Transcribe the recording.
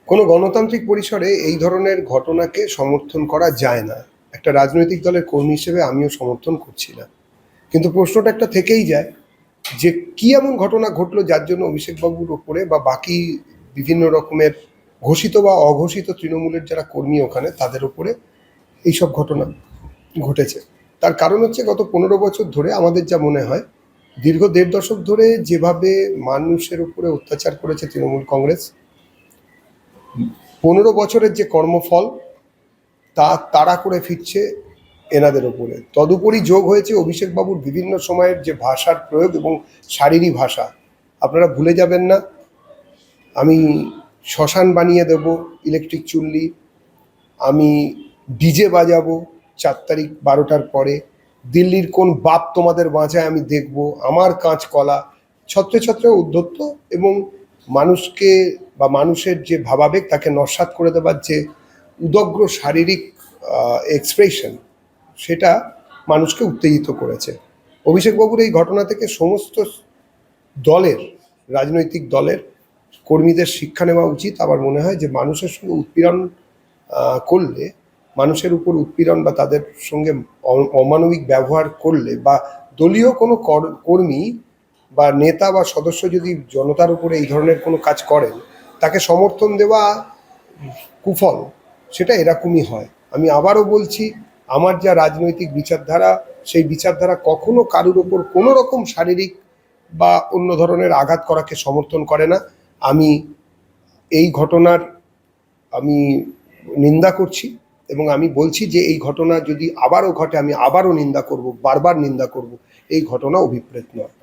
কোনো গণতান্ত্রিক পরিসরে এই ধরনের ঘটনাকে সমর্থন করা যায় না। একটা রাজনৈতিক দলের কর্মী হিসেবে আমিও সমর্থন করছি না। কিন্তু প্রশ্নটা একটা থেকেই যায় যে কি এমন ঘটনা ঘটলো যার জন্য অভিষেকবাবুর ওপরে বা বাকি বিভিন্ন রকমের ঘোষিত বা অঘোষিত তৃণমূলের যারা কর্মী ওখানে তাদের ওপরে এইসব ঘটনা ঘটেছে। তার কারণ হচ্ছে গত 15 বছর ধরে আমাদের যা মনে হয় দীর্ঘ 1.5 দশক ধরে যেভাবে মানুষের উপরে অত্যাচার করেছে তৃণমূল কংগ্রেস, 15 বছরের যে কর্মফল তা তাড়া করে ফিরছে এনাদের ওপরে। তদুপরি যোগ হয়েছে অভিষেকবাবুর বিভিন্ন সময়ের যে ভাষার প্রয়োগ এবং শারীরিক ভাষা। আপনারা ভুলে যাবেন না, আমি শ্মশান বানিয়ে দেব ইলেকট্রিক চুল্লি, আমি ডিজে বাজাবো 4 তারিখ 12টার পরে, দিল্লির কোন বাপ তোমাদের বাঁচায় আমি দেখব, আমার কাঁচকলা, ছত্রে ছত্রে উদ্ধত্ত এবং মানুষকে বা মানুষের যে ভাবাবেগ তাকে নস্যাৎ করে দেবার যে উদগ্র শারীরিক এক্সপ্রেশন, সেটা মানুষকে উত্তেজিত করেছে। অভিষেকবাবুর এই ঘটনা থেকে সমস্ত দলের, রাজনৈতিক দলের কর্মীদের শিক্ষা নেওয়া উচিত। আমার মনে হয় যে মানুষের সঙ্গে উৎপীড়ন করলে, মানুষের উপর উৎপীড়ন বা তাদের সঙ্গে অমানবিক ব্যবহার করলে বা দলীয় কোনো কর্মী বা নেতা বা সদস্য যদি জনতার উপরে এই ধরনের কোনো কাজ করেন, তাকে সমর্থন দেওয়া কুফল, সেটা এরকমই হয়। আমি আবারও বলছি, আমার যা রাজনৈতিক বিচারধারা, সেই বিচারধারা কখনো কারুর ওপর কোনো রকম শারীরিক বা অন্য ধরনের আঘাত করাকে সমর্থন করে না। আমি এই ঘটনার আমি নিন্দা করছি এবং আমি বলছি যে এই ঘটনা যদি আবারও ঘটে আমি আবারও নিন্দা করব, বারবার নিন্দা করব। এই ঘটনা অভিপ্রেত নয়।